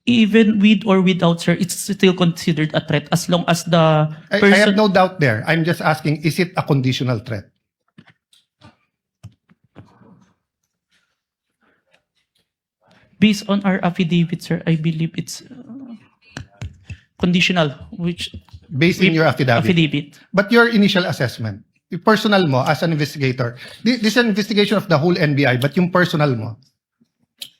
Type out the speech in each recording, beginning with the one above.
Even with or without, sir, it's still considered a threat as long as the I person... have no doubt there. I'm just asking, is it a conditional threat? Based on our affidavit, sir, I believe it's conditional, which... Based in your affidavit. But your initial assessment, yung personal mo as an investigator, this is an investigation of the whole NBI, but yung personal mo.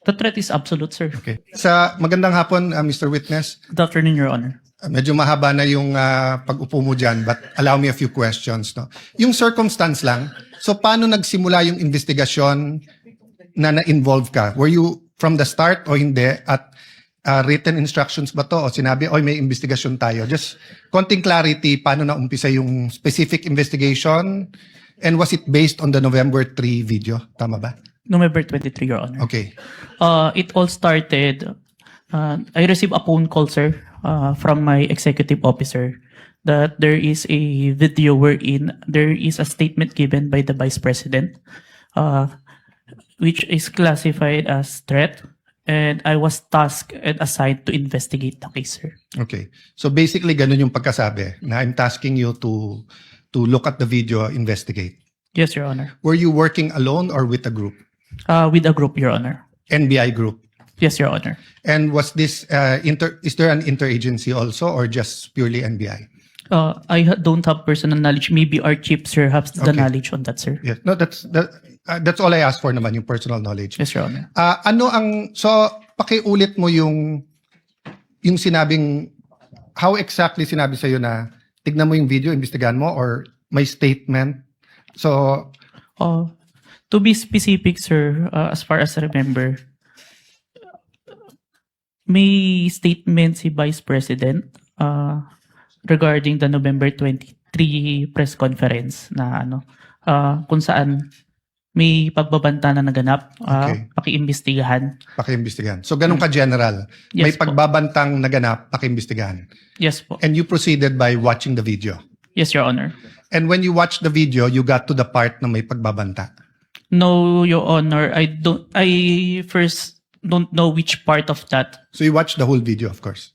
The threat is absolute, sir. Okay. Sa magandang hapon, Mr. Witness. Good afternoon, Your Honor. Medyo mahaba na yung pag-upo mo dyan, but allow me a few questions. No? Yung circumstance lang, so paano nagsimula yung investigasyon na na-involve ka? Were you from the start o hindi? At written instructions ba to? O sinabi, oy, may investigasyon tayo? Just konting clarity, paano na-umpisa yung specific investigation? And was it based on the November 3 video? Tama ba? November 23, Your Honor. Okay. It all started, I received a phone call, sir, from my executive officer that there is a video wherein there is a statement given by the Vice President, which is classified as threat, and I was tasked and assigned to investigate the case, sir. Okay. So basically, ganun yung pagkasabi na I'm tasking you to look at the video, investigate. Yes, Your Honor. Were you working alone or with a group? With a group, Your Honor. NBI group? Yes, Your Honor. And was this, is there an interagency also or just purely NBI? Don't have personal knowledge. Maybe our chief, sir, has the Okay. knowledge on that, sir. Yes. No, that's all I asked for naman, yung personal knowledge. Yes, Your Honor. So pakiulit mo yung sinabing, how exactly sinabi sa'yo na tignan mo yung video, imbestigahan mo, or may statement? So, to be specific, sir, as far as I remember, may statement si Vice President regarding the November 23 press conference na kung saan may pagbabanta na naganap, Okay. pakiimbestigahan. pakiimbestigahan. So ganun ka general. Yes May po. pagbabantang naganap, pakiimbestigahan. Yes po. And you proceeded by watching the video. Yes, Your Honor. And when you watched the video, you got to the part na may pagbabanta. No, Your Honor, I first don't know which part of that. So you watched the whole video, of course.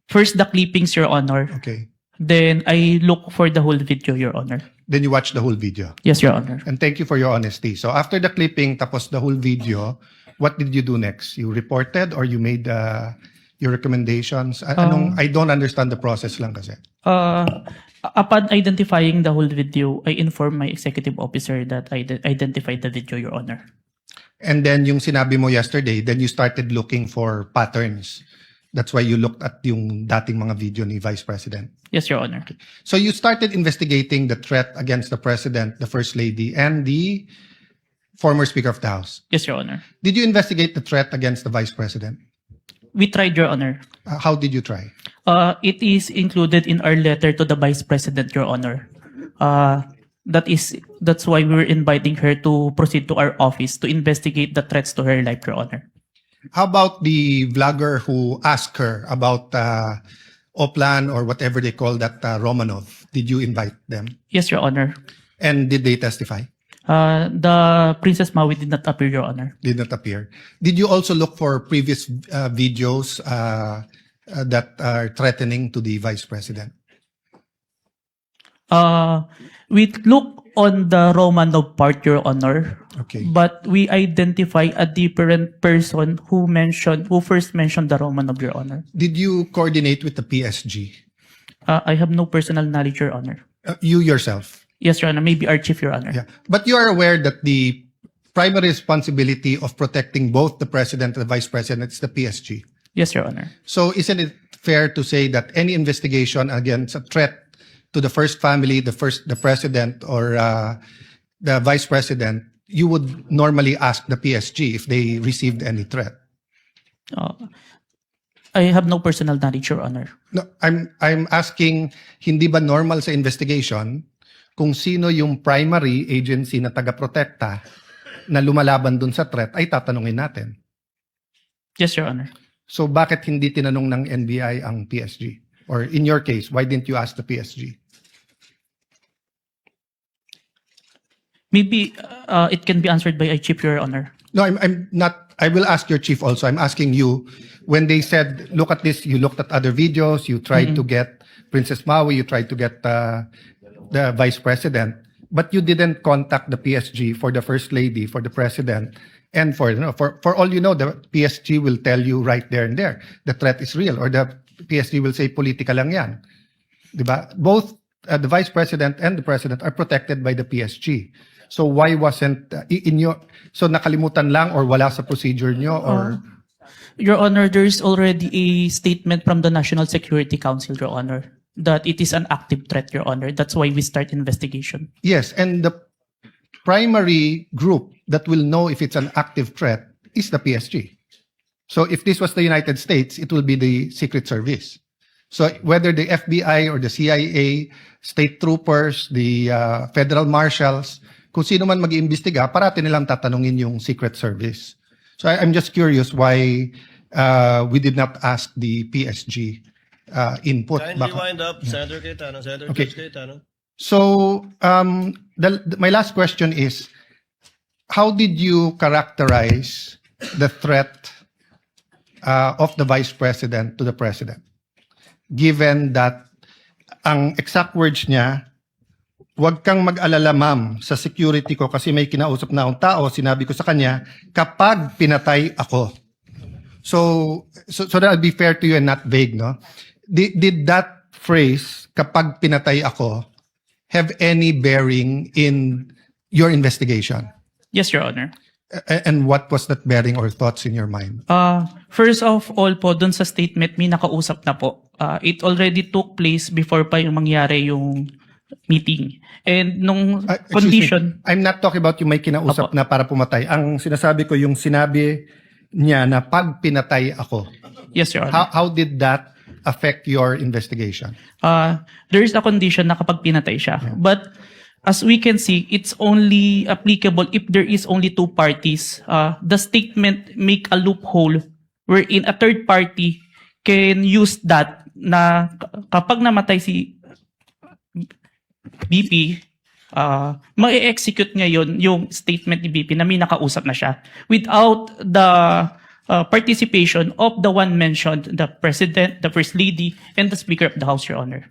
First, the clippings, Your Honor. Okay. Then, I look for the whole video, Your Honor. Then you watched the whole video. Yes, Your Honor. And thank you for your honesty. So after the clipping, tapos the whole video, what did you do next? You reported or you made your recommendations? I don't understand the process lang kasi. Upon identifying the whole video, I informed my executive officer that I identified the video, Your Honor. And then yung sinabi mo yesterday, then you started looking for patterns. That's why you looked at yung dating mga video ni Vice President. Yes, Your Honor. So you started investigating the threat against the President, the First Lady, and the former Speaker of the House. Yes, Your Honor. Did you investigate the threat against the Vice President? We tried, Your Honor. How did you try? It is included in our letter to the Vice President, Your Honor. That's why we were inviting her to proceed to our office to investigate the threats to her life, Your Honor. How about the vlogger who asked her about Oplan or whatever they call that Romanov? Did you invite them? Yes, Your Honor. And did they testify? The Princess Maui did not appear, Your Honor. Did not appear. Did you also look for previous videos that are threatening to the Vice President? We look on the Romanov part, Your Honor. Okay. But we identify a different person who first mentioned the Romanov, Your Honor. Did you coordinate with the PSG? I have no personal knowledge, Your Honor. You yourself? Yes, Your Honor. Maybe our chief, Your Honor. Yeah. But you are aware that the primary responsibility of protecting both the President and the Vice President is the PSG? Yes, Your Honor. So isn't it fair to say that any investigation against a threat to the first family, the President or the Vice President, you would normally ask the PSG if they received any threat? I have no personal knowledge, Your Honor. No, I'm asking, hindi ba normal sa investigation kung sino yung primary agency na taga-protekta na lumalaban dun sa threat ay tatanungin natin? Yes, Your Honor. So bakit hindi tinanong ng NBI ang PSG? Or in your case, why didn't you ask the PSG? Maybe it can be answered by a chief, Your Honor. No, I'm not. I will ask your chief also. I'm asking you, when they said, look at this, you looked at other videos, you tried to get Princess Maui, you tried to get the vice president, but you didn't contact the PSG for the first lady, for the president, and for all you know, the PSG will tell you right there and there, the threat is real, or the PSG will say, politika lang yan. Diba? Both the vice president and the president are protected by the PSG. So why wasn't so nakalimutan lang or wala sa procedure nyo or Your Honor, there is already a statement from the National Security Council, Your Honor, that it is an active threat, Your Honor. That's why we start investigation. yes, and the primary group that will know if it's an active threat is the PSG. So if this was the United States, it will be the Secret Service. So whether the FBI or the CIA, state troopers, the federal marshals, kung sino man mag-iimbestiga, parati nilang tatanungin yung Secret Service. So I'm just curious why we did not ask the PSG input. Kindly wind up, Senator Cayetano. Senator Okay. Judge Cayetano. So my last question is, how did you characterize the threat of the Vice President to the President? Given that ang exact words niya, huwag kang mag-alala ma'am sa security ko kasi may kinausap na akong tao, sinabi ko sa kanya, kapag pinatay ako. So that would be fair to you and not vague, no? Did that phrase, kapag pinatay ako, have any bearing in your investigation? Yes, Your Honor. And what was that bearing or thoughts in your mind? First of all po, dun sa statement, may nakausap na po. It already took place before pa yung mangyari yung meeting. And nung Excuse me. condition, I'm not talking about yung may kinausap Apo. na para pumatay. Ang sinasabi ko yung sinabi niya na pag pinatay ako. yes, Your Honor. How did that affect your investigation? There is a condition na kapag pinatay siya. But as we can see, it's only applicable if there is only two parties. The statement make a loophole wherein a third party can use that na kapag namatay si BP, ma-execute ngayon yung statement ni BP na may nakausap na siya without the participation of the one mentioned, the President, the First Lady, and the Speaker of the House, Your Honor.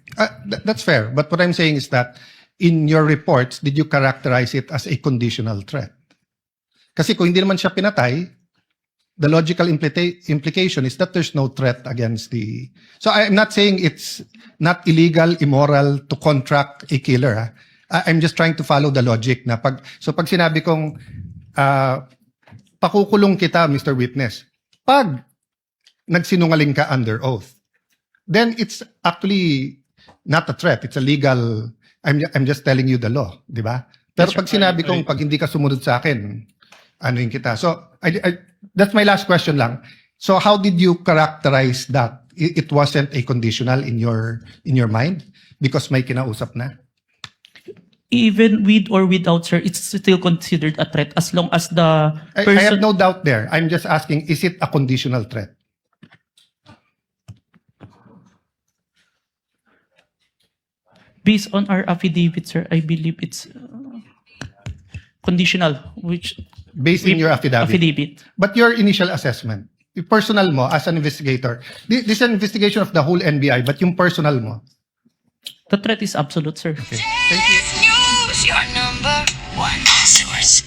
That's fair. But what I'm saying is that in your reports, did you characterize it as a conditional threat? Kasi kung hindi naman siya pinatay, the logical implication is that there's no threat against the... So I'm not saying it's not illegal, immoral to contract a killer. Ha? I'm just trying to follow the logic na pag sinabi kong pakukulong kita, Mr. Witness, pag nagsinungaling ka under oath, then it's actually not a threat. It's a legal... I'm just telling you the law, di ba? Pero pag sinabi kong pag hindi ka sumunod sa akin, ano yung kita. So that's my last question lang. So how did you characterize that? It wasn't a conditional in your mind because may kinausap na? Even with or without, sir, it's still considered a threat as long as the I person... have no doubt there. I'm just asking, is it a conditional threat? Based on our affidavit, sir, I believe it's conditional, which... Based in your affidavit. But your initial assessment, yung personal mo as an investigator, this is an investigation of the whole NBI, but yung personal mo. The threat is absolute, sir. Okay. Thank you. News, your number one source.